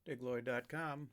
PTGui.com.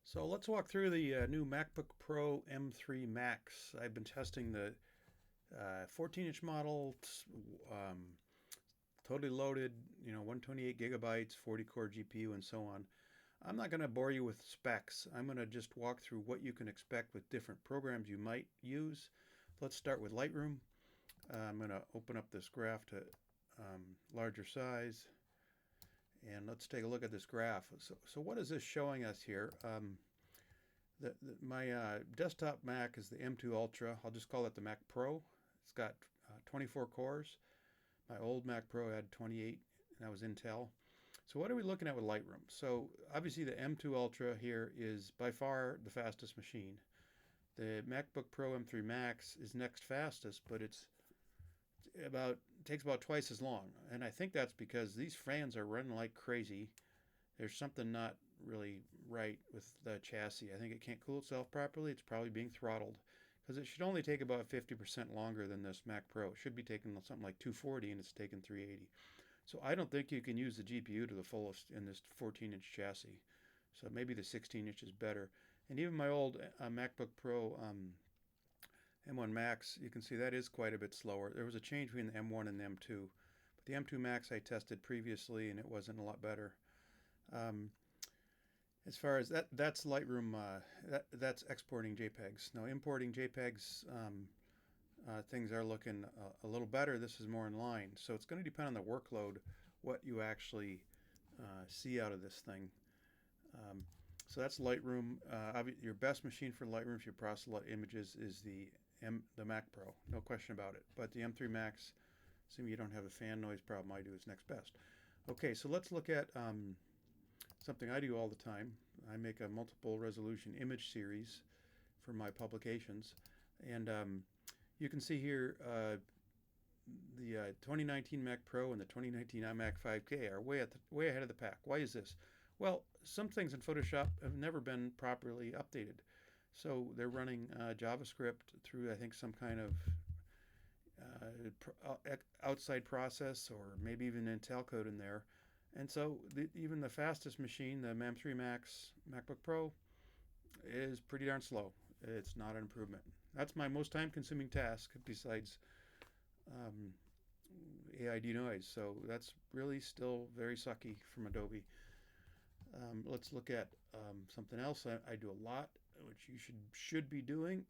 So let's walk through the new MacBook Pro M3 Max. I've been testing the 14-inch model, um, totally loaded, 128 gigabytes, 40-core GPU, and so on. I'm not going to bore you with specs. I'm going to just walk through what you can expect with different programs you might use. Let's start with Lightroom. I'm going to open up this graph to larger size. And let's take a look at this graph. So what is this showing us here? My desktop Mac is the M2 Ultra. I'll just call it the Mac Pro. It's got 24 cores. My old Mac Pro had 28, and that was Intel. So what are we looking at with Lightroom? So obviously the M2 Ultra here is by far the fastest machine. The MacBook Pro M3 Max is next fastest, but it takes about twice as long. And I think that's because these fans are running like crazy. There's something not really right with the chassis. I think it can't cool itself properly. It's probably being throttled because it should only take about 50% longer than this Mac Pro. It should be taking something like 240 and it's taking 380. So I don't think you can use the GPU to the fullest in this 14-inch chassis. So maybe the 16-inch is better. And even my old MacBook Pro M1 Max, you can see that is quite a bit slower. There was a change between the M1 and the M2. But the M2 Max I tested previously and it wasn't a lot better. As far as that's Lightroom, that's exporting JPEGs. Now importing JPEGs, things are looking a little better. This is more in line. So it's going to depend on the workload, what you actually see out of this thing. So that's Lightroom. Your best machine for Lightroom, if you process a lot of images, is the Mac Pro. No question about it. But the M3 Max, assuming you don't have a fan noise problem, I do, is next best. Okay, so let's look at something I do all the time. I make a multiple resolution image series for my publications. And you can see here the 2019 Mac Pro and the 2019 iMac 5K are way ahead of the pack. Why is this? Well, some things in Photoshop have never been properly updated. So they're running JavaScript through, I think, some kind of outside process or maybe even Intel code in there. And so even the fastest machine, the M3 Max MacBook Pro, is pretty darn slow. It's not an improvement. That's my most time-consuming task besides AI denoise. So that's really still very sucky from Adobe. Let's look at something else I do a lot, which you should be doing.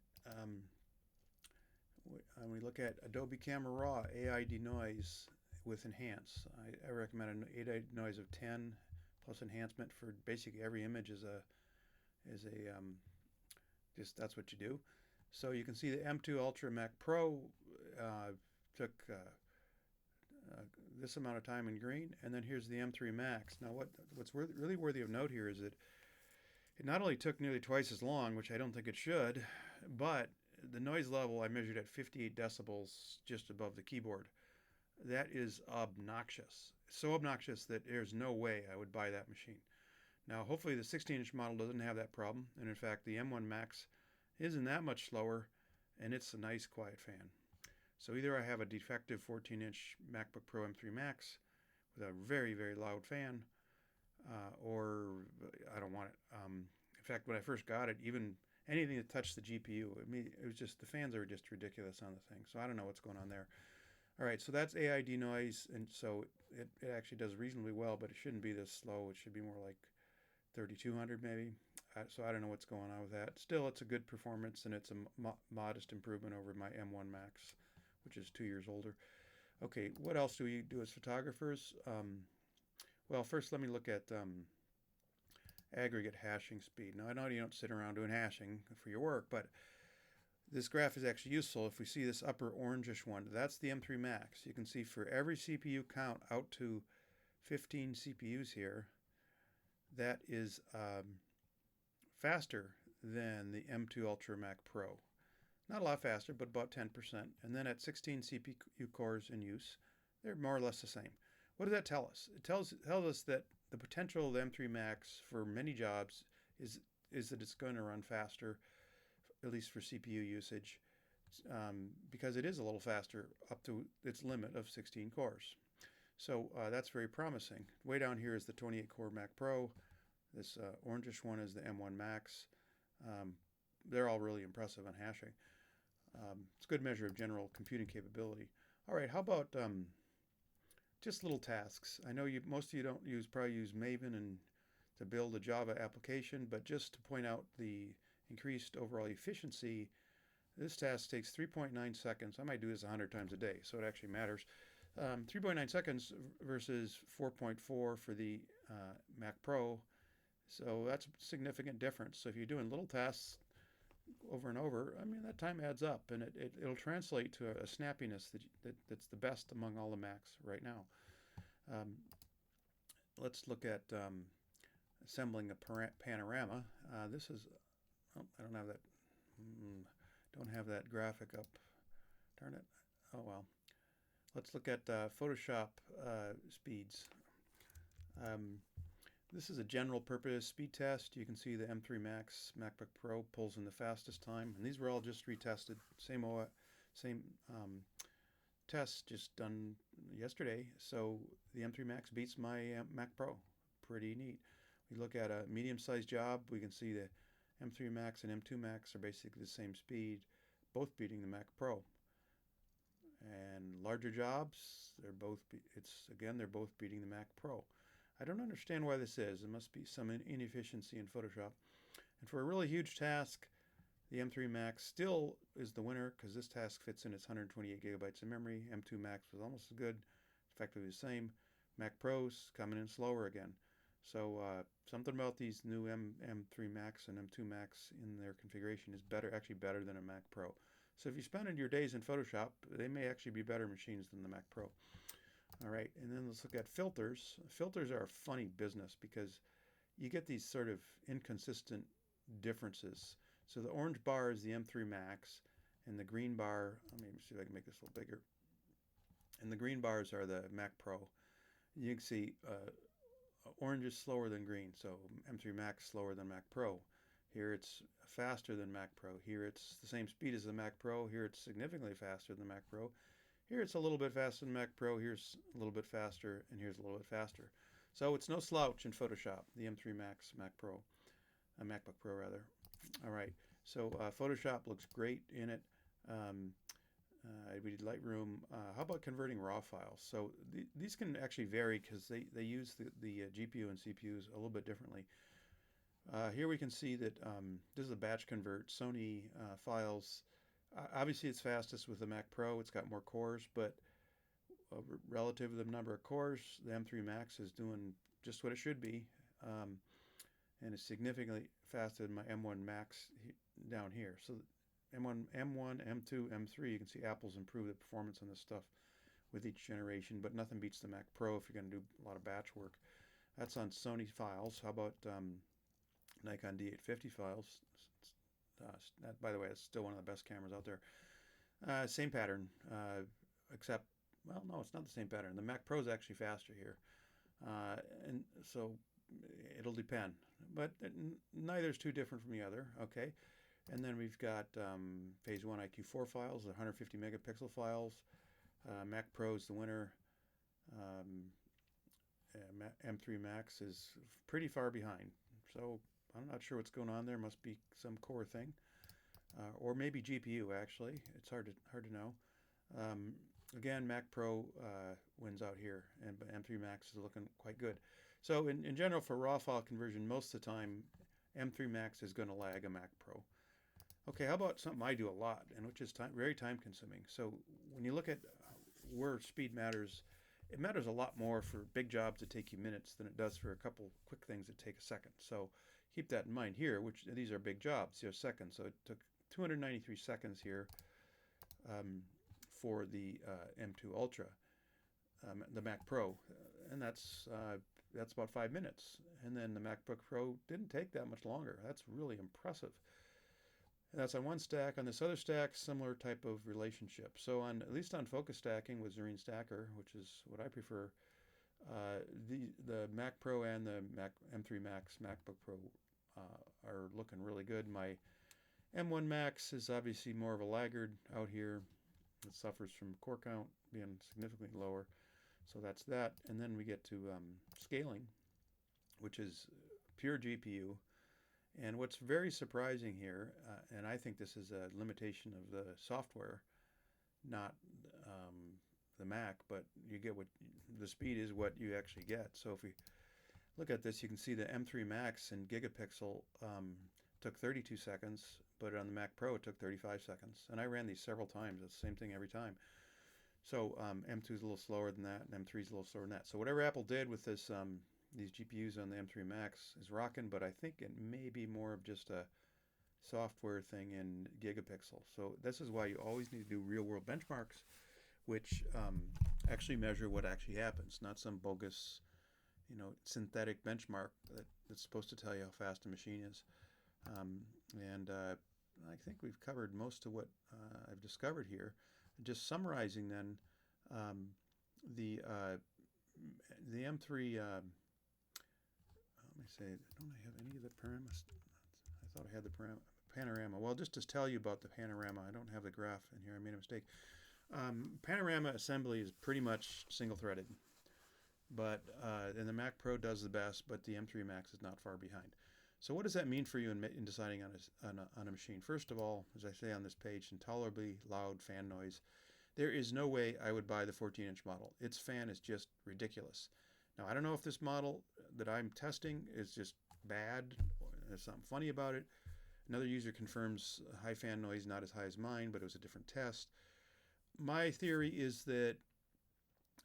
When we look at Adobe Camera Raw AI denoise with enhance, I recommend an AI denoise of 10 plus enhancement for basically every image just that's what you do. So you can see the M2 Ultra Mac Pro took this amount of time in green, and then here's the M3 Max. Now what's really worthy of note here is that it not only took nearly twice as long, which I don't think it should, but the noise level I measured at 58 decibels just above the keyboard. That is obnoxious. So obnoxious that there's no way I would buy that machine. Now hopefully the 16-inch model doesn't have that problem, and in fact the M1 Max isn't that much slower, and it's a nice quiet fan. So either I have a defective 14-inch MacBook Pro M3 Max with a very, very loud fan, or I don't want it. In fact, when I first got it, even anything that touched the GPU, it was just, the fans are just ridiculous on the thing. So I don't know what's going on there. All right, so that's AI denoise, and so it actually does reasonably well, but it shouldn't be this slow. It should be more like 3200 maybe. So I don't know what's going on with that. Still, it's a good performance, and it's a modest improvement over my M1 Max, which is 2 years older. Okay, what else do we do as photographers? Well, first let me look at aggregate hashing speed. Now, I know you don't sit around doing hashing for your work, but this graph is actually useful. If we see this upper orangish one, that's the M3 Max. You can see for every CPU count out to 15 CPUs here, that is faster than the M2 Ultra Mac Pro. Not a lot faster, but about 10%. And then at 16 CPU cores in use, they're more or less the same. What does that tell us? It tells us that the potential of the M3 Max for many jobs is that it's going to run faster, at least for CPU usage, because it is a little faster up to its limit of 16 cores. So that's very promising. Way down here is the 28-core Mac Pro. This orangish one is the M1 Max. Um, they're all really impressive on hashing. It's a good measure of general computing capability. All right, how about just little tasks? I know most of you don't probably use Maven and to build a Java application, but just to point out the increased overall efficiency, this task takes 3.9 seconds. I might do this 100 times a day, so it actually matters. 3.9 seconds versus 4.4 for the Mac Pro. So that's a significant difference. So if you're doing little tasks over and over, I mean, that time adds up, and it'll translate to a snappiness that's the best among all the Macs right now. Let's look at assembling a panorama. This is, oh, I don't have that. Don't have that graphic up. Darn it. Oh well. Let's look at Photoshop speeds. This is a general purpose speed test. You can see the M3 Max MacBook Pro pulls in the fastest time, and these were all just retested. Same tests just done yesterday. So the M3 Max beats my Mac Pro. Pretty neat. We look at a medium-sized job. We can see the M3 Max and M2 Max are basically the same speed, both beating the Mac Pro. And larger jobs, they're both beating the Mac Pro. I don't understand why this is. There must be some inefficiency in Photoshop. And for a really huge task, the M3 Max still is the winner because this task fits in its 128 gigabytes of memory. M2 Max was almost as good, effectively the same. Mac Pro's coming in slower again. So something about these new M3 Max and M2 Max in their configuration is actually better than a Mac Pro. So if you spend your days in Photoshop, they may actually be better machines than the Mac Pro. All right, and then let's look at filters. Filters are a funny business because you get these sort of inconsistent differences. So the orange bar is the M3 Max, and the green bar, let me see if I can make this a little bigger. And the green bars are the Mac Pro. You can see orange is slower than green, so M3 Max slower than Mac Pro. Here it's faster than Mac Pro. Here it's the same speed as the Mac Pro. Here it's significantly faster than Mac Pro. Here it's a little bit faster than Mac Pro. Here's a little bit faster, and here's a little bit faster. So it's no slouch in Photoshop, the M3 Max MacBook Pro rather. All right, so Photoshop looks great in it. We did Lightroom. How about converting RAW files? So these can actually vary because they use the GPU and CPUs a little bit differently. Here we can see that this is a batch convert. Sony files, obviously it's fastest with the Mac Pro. It's got more cores, but relative to the number of cores, the M3 Max is doing just what it should be. And it's significantly faster than my M1 Max down here. So M1, M2, M3, you can see Apple's improved the performance on this stuff with each generation, but nothing beats the Mac Pro if you're going to do a lot of batch work. That's on Sony files. How about Nikon D850 files? That, by the way, is still one of the best cameras out there. Same pattern, except, well, no, it's not the same pattern. The Mac Pro is actually faster here. And so it'll depend, but neither is too different from the other. Okay, and then we've got Phase 1 IQ4 files, the 150 megapixel files. Mac Pro is the winner. M3 Max is pretty far behind, so I'm not sure what's going on there. Must be some core thing, or maybe GPU. Actually, it's hard to know. Again, Mac Pro wins out here, and M3 Max is looking quite good. So in general, for raw file conversion, most of the time, M3 Max is going to lag a Mac Pro. Okay, how about something I do a lot, and which is very time consuming. So when you look at where speed matters, it matters a lot more for big jobs that take you minutes than it does for a couple quick things that take a second. So keep that in mind here, which these are big jobs, they're seconds. So it took 293 seconds here for the M2 Ultra, the Mac Pro, and that's about 5 minutes. And then the MacBook Pro didn't take that much longer. That's really impressive. And that's on one stack. On this other stack, similar type of relationship. So at least on focus stacking with Zerene Stacker, which is what I prefer, the Mac Pro and the M3 Max MacBook Pro are looking really good. My M1 Max is obviously more of a laggard out here. It suffers from core count being significantly lower. So that's that. And then we get to scaling, which is pure GPU. And what's very surprising here, and I think this is a limitation of the software, not the Mac, but you get what the speed is what you actually get. So if we look at this, you can see the M3 Max in Gigapixel took 32 seconds, but on the Mac Pro it took 35 seconds. And I ran these several times. It's the same thing every time. So M2 is a little slower than that, and M3 is a little slower than that. So whatever Apple did with this, these GPUs on the M3 Max is rocking, but I think it may be more of just a software thing in Gigapixel. So this is why you always need to do real-world benchmarks, which actually measure what actually happens, not some bogus, synthetic benchmark that's supposed to tell you how fast a machine is. I think we've covered most of what I've discovered here. Just summarizing then, the M3. Let me say, don't I have any of the parameters? I thought I had the panorama. Well, just to tell you about the panorama, I don't have the graph in here. I made a mistake. Panorama assembly is pretty much single-threaded, but and the Mac Pro does the best, but the M3 Max is not far behind. So what does that mean for you in deciding on a machine? First of all, as I say on this page, intolerably loud fan noise. There is no way I would buy the 14-inch model. Its fan is just ridiculous. Now, I don't know if this model that I'm testing is just bad or there's something funny about it. Another user confirms high fan noise, not as high as mine, but it was a different test. My theory is that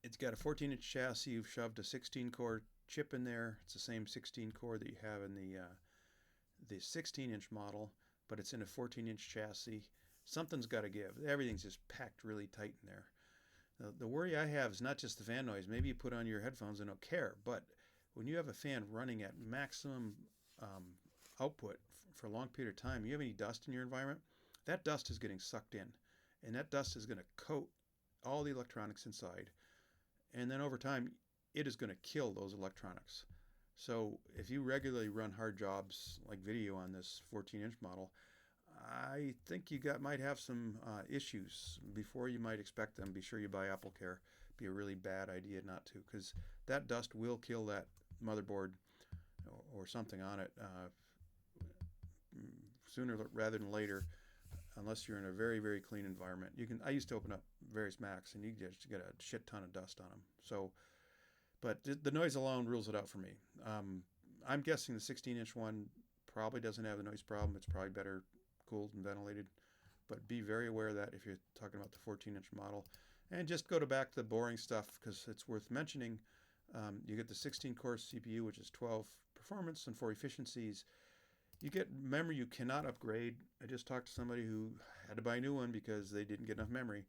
it's got a 14-inch chassis. You've shoved a 16-core chip in there. It's the same 16-core that you have in the 16-inch model, but it's in a 14-inch chassis. Something's got to give. Everything's just packed really tight in there. The worry I have is not just the fan noise. Maybe you put on your headphones and don't care, but when you have a fan running at maximum output for a long period of time, you have any dust in your environment, that dust is getting sucked in, and that dust is going to coat all the electronics inside, and then over time, it is going to kill those electronics. So if you regularly run hard jobs like video on this 14-inch model, I think you might have some issues before you might expect them. Be sure you buy AppleCare. Be a really bad idea not to, because that dust will kill that motherboard or something on it sooner rather than later, unless you're in a very, very clean environment. I used to open up various Macs and you just get a shit ton of dust on them. So, but the noise alone rules it out for me. I'm guessing the 16-inch one probably doesn't have the noise problem. It's probably better cooled and ventilated, but be very aware of that if you're talking about the 14-inch model. And just go back to the boring stuff because it's worth mentioning. You get the 16-core CPU, which is 12 performance and 4 efficiencies. You get memory you cannot upgrade. I just talked to somebody who had to buy a new one because they didn't get enough memory.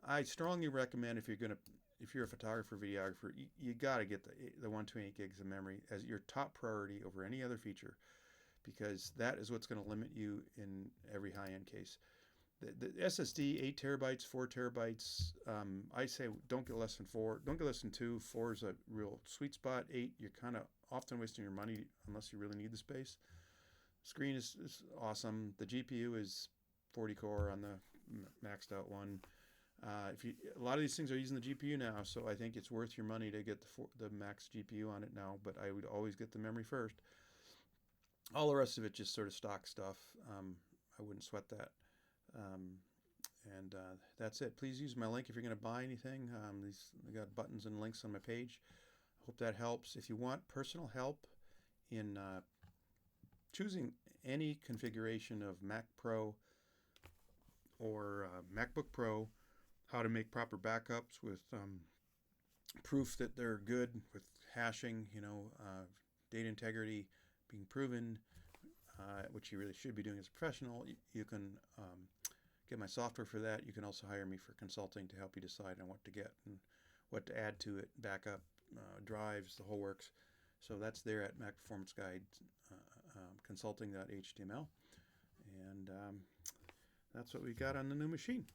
I strongly recommend if you're a photographer, videographer, you got to get the 128 gigs of memory as your top priority over any other feature, because that is what's going to limit you in every high-end case. The SSD, 8 terabytes, 4 terabytes, I say don't get less than 4. Don't get less than 2. 4 is a real sweet spot. 8, you're kind of often wasting your money unless you really need the space. Screen is awesome. The GPU is 40 core on the maxed out one. A lot of these things are using the GPU now, so I think it's worth your money to get the max GPU on it now, but I would always get the memory first. All the rest of it just sort of stock stuff. I wouldn't sweat that. That's it. Please use my link if you're going to buy anything. I got buttons and links on my page. Hope that helps. If you want personal help in choosing any configuration of Mac Pro or MacBook Pro, how to make proper backups with proof that they're good with hashing, data integrity being proven, which you really should be doing as a professional. You can get my software for that. You can also hire me for consulting to help you decide on what to get and what to add to it, backup, drives, the whole works. So that's there at Mac Performance Guide consulting.html. And that's what we got on the new machine.